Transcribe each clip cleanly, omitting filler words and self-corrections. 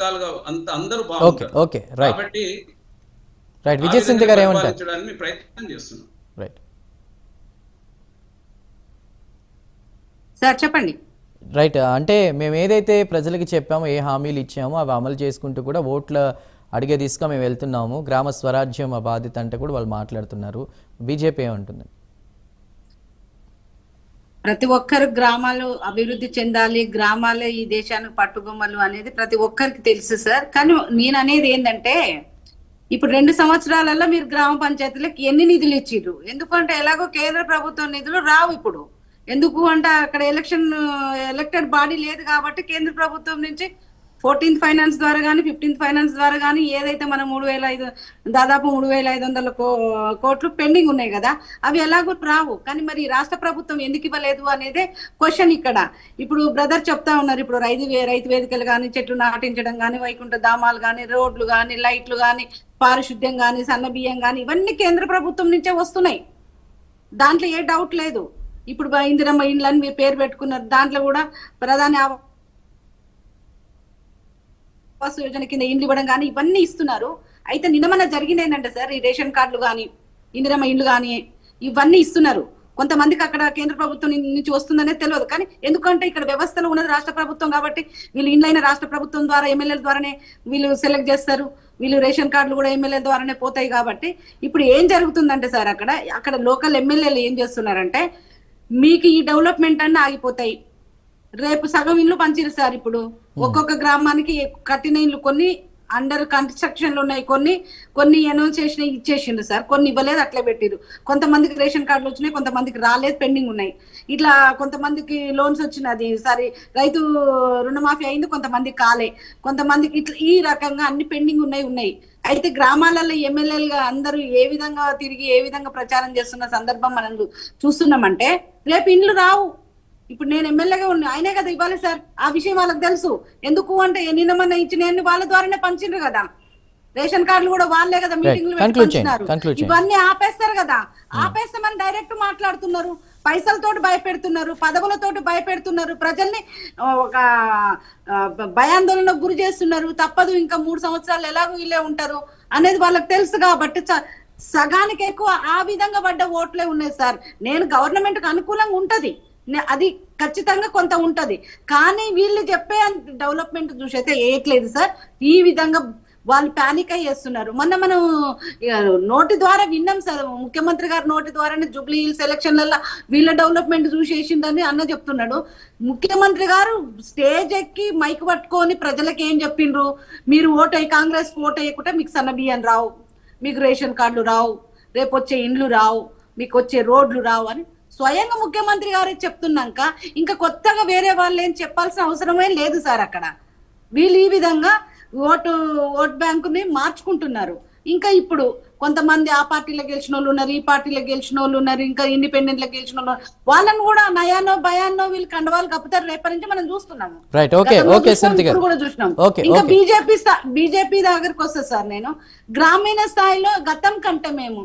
రకాలుగా అందరూ ఓకే బాగుంటారు. ఓకే రైట్ కాబట్టి రైట్ ఆ విజయ్ సింధు విధంగా గారు ఏమంటారు? పరిపాలించడానికి ప్రయత్నం చేస్తున్నాం. రైట్ సార్ చెప్పండి. రైట్ అంటే మేము ఏదైతే ప్రజలకి చెప్పామో, ఏ హామీలు ఇచ్చామో అవి అమలు చేసుకుంటూ కూడా ఓట్ల అడిగే దిశగా మేము వెళ్తున్నాము. గ్రామ స్వరాజ్యం మా బాధ్యత అంటే కూడా వాళ్ళు మాట్లాడుతున్నారు. బీజేపీ ఏమంటుంది? ప్రతి ఒక్కరు గ్రామాలు అభివృద్ధి చెందాలి, గ్రామాలే ఈ దేశానికి పట్టుబొమ్మలు అనేది ప్రతి ఒక్కరికి తెలుసు సార్. కానీ నేను అనేది ఏంటంటే ఇప్పుడు 2 సంవత్సరాలలో మీరు గ్రామ పంచాయతీలకు ఎన్ని నిధులు ఇచ్చిర్రు? ఎందుకంటే ఎలాగో కేంద్ర ప్రభుత్వం నిధులు రావు ఇప్పుడు. ఎందుకు అంటే అక్కడ ఎలక్టెడ్ బాడీ లేదు కాబట్టి కేంద్ర ప్రభుత్వం నుంచి 14th ఫైనాన్స్ ద్వారా కానీ 15th ఫైనాన్స్ ద్వారా కానీ ఏదైతే మనం దాదాపు 3,500 కోట్లు పెండింగ్ ఉన్నాయి కదా, అవి ఎలాగో రావు. కానీ మరి రాష్ట్ర ప్రభుత్వం ఎందుకు ఇవ్వలేదు అనేదే క్వశ్చన్ ఇక్కడ. ఇప్పుడు బ్రదర్ చెప్తా ఉన్నారు, ఇప్పుడు రైతు వేదికలు కానీ, చెట్లు నాటించడం కానీ, వైకుంఠ ధామాలు కానీ, రోడ్లు కానీ, లైట్లు కానీ, పారిశుద్ధ్యం కానీ, సన్న బియ్యం కానీ, ఇవన్నీ కేంద్ర ప్రభుత్వం నుంచే వస్తున్నాయి. దాంట్లో ఏ డౌట్ లేదు. ఇప్పుడు ఇందిరమ్మ ఇండ్లని మీరు పేరు పెట్టుకున్నారు, దాంట్లో కూడా ప్రధాని ఆవాస్ యోజన కింద ఇండ్లు ఇవ్వడం కానీ ఇవన్నీ ఇస్తున్నారు. అయితే నిన్న జరిగింది ఏంటంటే సార్, ఈ రేషన్ కార్డులు కానీ, ఇందిరమ్మ ఇండ్లు కానీ ఇవన్నీ ఇస్తున్నారు. కొంతమందికి అక్కడ కేంద్ర ప్రభుత్వం నుంచి వస్తుందనేది తెలియదు. కానీ ఎందుకంటే ఇక్కడ వ్యవస్థలో ఉన్నది రాష్ట్ర ప్రభుత్వం కాబట్టి వీళ్ళు ఇండ్లైన రాష్ట్ర ప్రభుత్వం ద్వారా, ఎమ్మెల్యేల ద్వారానే వీళ్ళు సెలెక్ట్ చేస్తారు. వీళ్ళు రేషన్ కార్డులు కూడా ఎమ్మెల్యేల ద్వారానే పోతాయి. కాబట్టి ఇప్పుడు ఏం జరుగుతుందంటే సార్, అక్కడ లోకల్ ఎమ్మెల్యేలు ఏం చేస్తున్నారంటే, మీకు ఈ డెవలప్మెంట్ అన్నీ ఆగిపోతాయి, రేపు సగం ఇల్లు పంచిరు సార్. ఇప్పుడు ఒక్కొక్క గ్రామానికి కట్టిన ఇల్లు కొన్ని అండర్ కన్స్ట్రక్షన్ లో ఉన్నాయి, కొన్ని అనౌన్స్ చేసిన ఇచ్చేసిండు సార్, కొన్ని ఇవ్వలేదు, అట్లే పెట్టిరు. కొంతమందికి రేషన్ కార్డులు వచ్చినాయి, కొంతమందికి రాలేదు, పెండింగ్ ఉన్నాయి. ఇట్లా కొంతమందికి లోన్స్ వచ్చినది సరే, రైతు రుణమాఫీ అయింది, కొంతమందికి కాలే, కొంతమందికి ఇట్లా ఈ రకంగా అన్ని పెండింగ్ ఉన్నాయి. అయితే గ్రామాలలో ఎమ్మెల్యేలుగా అందరూ ఏ విధంగా తిరిగి ఏ విధంగా ప్రచారం చేస్తున్న సందర్భం మనం చూస్తున్నామంటే, రేపు ఇండ్లు రావు. ఇప్పుడు నేను ఎమ్మెల్యేగా ఉన్నా, ఆయనే కదా ఇవ్వాలి సార్. ఆ విషయం వాళ్ళకి తెలుసు. ఎందుకు అంటే నిన్న ఇచ్చిన వాళ్ళ ద్వారానే పంచిండ్రు కదా, రేషన్ కార్డులు కూడా వాళ్ళే కదా మీటింగ్లు పెట్టుకుంటున్నారు. ఇవన్నీ ఆపేస్తారు కదా, ఆపేస్తామని డైరెక్ట్ మాట్లాడుతున్నారు. పైసలతోటి భయపెడుతున్నారు, పదవులతోటి భయపెడుతున్నారు, ప్రజల్ని ఒక భయాందోళనకు గురి చేస్తున్నారు. తప్పదు, ఇంకా 3 సంవత్సరాలు ఎలాగో వీళ్ళే ఉంటారు అనేది వాళ్ళకి తెలుసు. కాబట్టి సగానికి ఎక్కువ ఆ విధంగా పడ్డ ఓట్లే ఉన్నాయి సార్. నేను గవర్నమెంట్ కు అనుకూలంగా ఉంటది, అది ఖచ్చితంగా కొంత ఉంటది. కానీ వీళ్ళు చెప్పే డెవలప్మెంట్ చూసి అయితే ఏయట్లేదు సార్. ఈ విధంగా వాళ్ళు పానిక్ అయ్యేస్తున్నారు. మొన్న మనం నోటి ద్వారా విన్నాం సార్, ముఖ్యమంత్రి గారు నోటి ద్వారానే జూబ్లీ హిల్స్ ఎలక్షన్లలో వీళ్ళ డెవలప్మెంట్ చూసేసిందని అన్న చెప్తున్నాడు. ముఖ్యమంత్రి గారు స్టేజ్ ఎక్కి మైక్ పట్టుకొని ప్రజలకు ఏం చెప్పిండ్రు, మీరు కాంగ్రెస్ ఓటు వేయకుంటే మీకు సన్న బియ్యం రావు, మీకు రేషన్ కార్డులు రావు, రేపు వచ్చే ఇండ్లు రావు, మీకు వచ్చే రోడ్లు రావు అని స్వయంగా ముఖ్యమంత్రి గారే చెప్తున్నాక ఇంకా కొత్తగా వేరే వాళ్ళు ఏం చెప్పాల్సిన అవసరమే లేదు సార్. అక్కడ వీళ్ళు ఈ విధంగా ఓటు బ్యాంకుని మార్చుకుంటున్నారు. ఇంకా ఇప్పుడు కొంతమంది ఆ పార్టీలో గెలిచిన వాళ్ళు ఉన్నారు, ఈ పార్టీలో గెలిచిన వాళ్ళు ఉన్నారు, ఇంకా ఇండిపెండెంట్ లో గెలిచిన వాళ్ళు, వాళ్ళని కూడా నయానో భయాన్నో వీళ్ళు కండవాళ్ళు కప్పుతారు రేపటి నుంచి మనం చూస్తున్నాము. ఇప్పుడు కూడా చూసినాం. ఇంకా బీజేపీ దగ్గరకు వస్తా సార్, నేను గ్రామీణ స్థాయిలో గతం కంటే మేము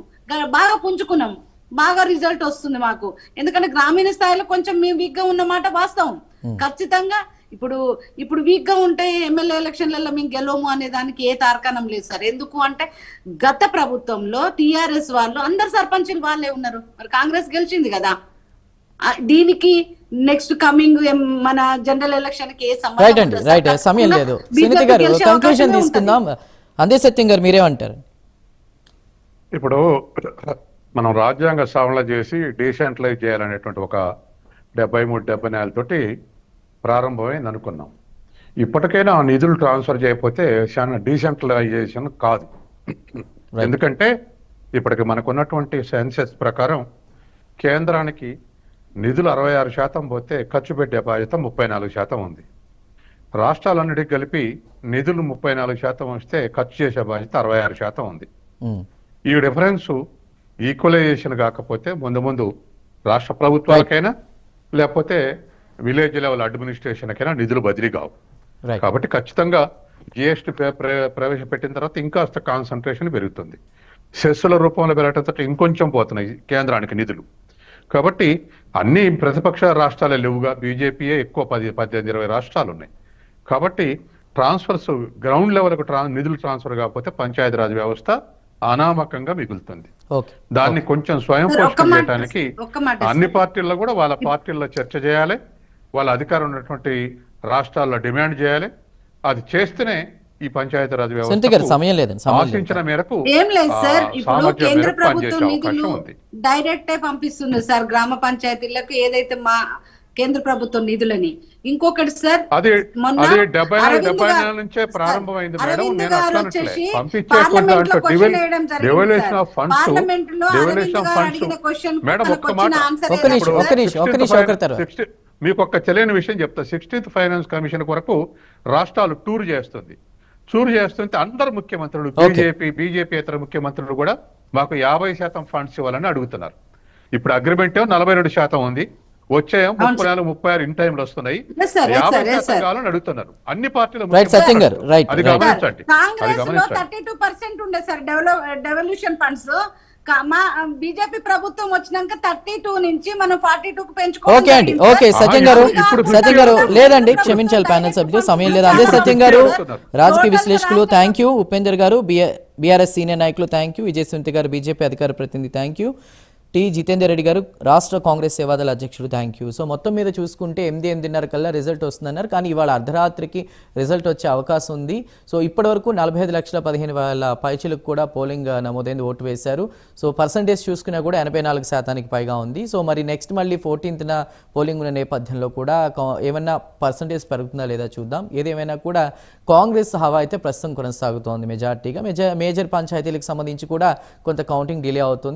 బాగా పుంజుకున్నాము, బాగా రిజల్ట్ వస్తుంది మాకు. ఎందుకంటే గ్రామీణ స్థాయిలో కొంచెం మేము వీక్ గా ఉన్నమాట వాస్తవం. ఖచ్చితంగా ఇప్పుడు వీక్ గా ఉంటే ఎమ్మెల్యే ఎలక్షన్లలో మేము గెలవము అనే దానికి ఏ తార్కాణం లేదు సార్. ఎందుకు అంటే గత ప్రభుత్వంలో టిఆర్ఎస్ వాళ్ళు అందరు సర్పంచులు వాళ్ళే ఉన్నారు, మరి కాంగ్రెస్ గెలిచింది కదా. దీనికి నెక్స్ట్ కమింగ్ మన జనరల్ ఎలక్షన్ కి ఏ సమయం లేదు. సునీత గారు కంక్లూజన్ తీసుకుందాం. అందే సత్యం గారు మీరేమంటారు? ఇప్పుడు మనం రాజ్యాంగ సవరణ చేసి డీసెంట్రలైజ్ చేయాలనేటువంటి ఒక 73-74 తోటి ప్రారంభమైంది అనుకున్నాం. ఇప్పటికైనా ఆ నిధులు ట్రాన్స్ఫర్ చేయకపోతే డీసెంట్రలైజేషన్ కాదు. ఎందుకంటే ఇప్పటికి మనకున్నటువంటి సెన్సెస్ ప్రకారం కేంద్రానికి నిధులు 66% పోతే ఖర్చు పెట్టే బాధ్యత 34% ఉంది. రాష్ట్రాలన్నిటికీ కలిపి నిధులు 34% వస్తే ఖర్చు చేసే బాధ్యత 66% ఉంది. ఈ డిఫరెన్స్ ఈక్వలైజేషన్ కాకపోతే ముందు రాష్ట్ర ప్రభుత్వాలకైనా లేకపోతే విలేజ్ లెవెల్ అడ్మినిస్ట్రేషన్కైనా నిధులు బదిలీ కావు. కాబట్టి ఖచ్చితంగా జిఎస్టీ ప్రవేశపెట్టిన తర్వాత ఇంకాస్త కాన్సన్ట్రేషన్ పెరుగుతుంది. సెస్సుల రూపంలో పెరగడంతో ఇంకొంచెం పోతున్నాయి కేంద్రానికి నిధులు. కాబట్టి అన్ని ప్రతిపక్ష రాష్ట్రాలే లేవుగా, బీజేపీయే ఎక్కువ 18-20 రాష్ట్రాలు ఉన్నాయి. కాబట్టి ట్రాన్స్ఫర్స్ గ్రౌండ్ లెవెల్కు నిధులు ట్రాన్స్ఫర్ కాకపోతే పంచాయతీరాజ్ వ్యవస్థ అనామకంగా మిగులుతుంది. ఓకే దాన్ని కొంచెం స్వయం సార్, పోషణ చేయడానికి ఒక్క మాట అన్ని పార్టీల్లో కూడా వాళ్ళ పార్టీల్లో చర్చ చేయాలి, వాళ్ళ అధికారం ఉన్నటువంటి రాష్ట్రాల్లో డిమాండ్ చేయాలి. అది చేస్తేనే ఈ పంచాయతీరాజ్ సంతి గారు వ్యవస్థ సమయం లేదండి, సమయం లేదు. ఆశించిన మేరకు ఏం లేదు సార్, ఇప్పుడు సామర్థ్యం కేంద్ర మేరకు ప్రభుత్వం పనిచేసే నిధులు అవకాశం ఉంది. డైరెక్టే పంపిస్తుంది సార్ గ్రామ పంచాయతీలకు, ఏదైతే మా కేంద్ర ప్రభుత్వం నిధులని. ఇంకొకటి సార్, అది మొన్న అది 74 అరవింద్ గారు- నుంచే ప్రారంభమైంది మేడం. అరవింద్ నేను గారు అట్లా వచ్చేసి అనట్లే. పంపించే పార్లమెంట్ లో కొంత క్వశ్చన్ వేయడం జరిగింది devolution sir. Of funds parliament లో అరవింద్ డెవల్యూషన్ ఆఫ్ గారు ఫండ్స్ అడిగిన క్వశ్చన్ మేడం ఒక్క మాట ఒక్క నిమిషం, ఒకరితారు. మీకు ఒక్క తెలియని విషయం చెప్తా. 16th ఫైనాన్స్ కమిషన్ కొరకు రాష్ట్రాలు టూర్ చేస్తుంది. చేస్తుంటే అందరు ముఖ్యమంత్రులు, బీజేపీ ఇతర ముఖ్యమంత్రులు కూడా మాకు 50% ఫండ్స్ ఇవ్వాలని అడుగుతున్నారు. ఇప్పుడు అగ్రిమెంట్ 42% ఉంది, వచ్చాయో 34 ఇన్ టైంలు వస్తున్నాయి. 50% కావాలని అడుగుతున్నారు అన్ని పార్టీలు. సత్యం గారు, రైట్. అది గమనించండి, అది కాంగ్రెస్ లో గమనించండి. 32% ఉండే సార్ డెవల్యూషన్ ఫండ్స్. మా బీజేపీ ప్రభుత్వం వచ్చినాక 32 నుంచి మనం 42 కు పెంచుకోవాలి. ఓకే అండి, ఓకే సత్యం గారు, సత్యం గారు లేదండి, క్షమించాలి ప్యానెల్ సభ్యులు, సమయం లేదు. అదే సత్యం గారు, రాజకీయ విశ్లేషకులు thank you, Upender garu BRS senior నాయకులు thank you, Vijay Sunthi garu BJP అధికార ప్రతినిధి thank you, T Jitender Reddy garu రాష్ట్ర కాంగ్రెస్ సేవాదళ అధ్యక్షుడు థ్యాంక్ యూ. సో మొత్తం మీద చూసుకుంటే 8:30 కల్లా రిజల్ట్ వస్తుందన్నారు, కానీ ఇవాళ అర్ధరాత్రికి రిజల్ట్ వచ్చే అవకాశం ఉంది. సో ఇప్పటివరకు 45,15,000 పైచలకు కూడా పోలింగ్ నమోదైంది, ఓటు వేశారు. సో పర్సంటేజ్ చూసుకున్నా కూడా 84% పైగా ఉంది. సో మరి నెక్స్ట్ మళ్ళీ 14th పోలింగ్ ఉన్న నేపథ్యంలో కూడా ఏమన్నా పర్సంటేజ్ పెరుగుతుందా లేదా చూద్దాం. ఏదేమైనా కూడా కాంగ్రెస్ హవా అయితే ప్రస్తుతం కొనసాగుతోంది మెజార్టీగా. మేజర్ పంచాయతీలకు సంబంధించి కూడా కొంత కౌంటింగ్ డిలే అవుతుంది.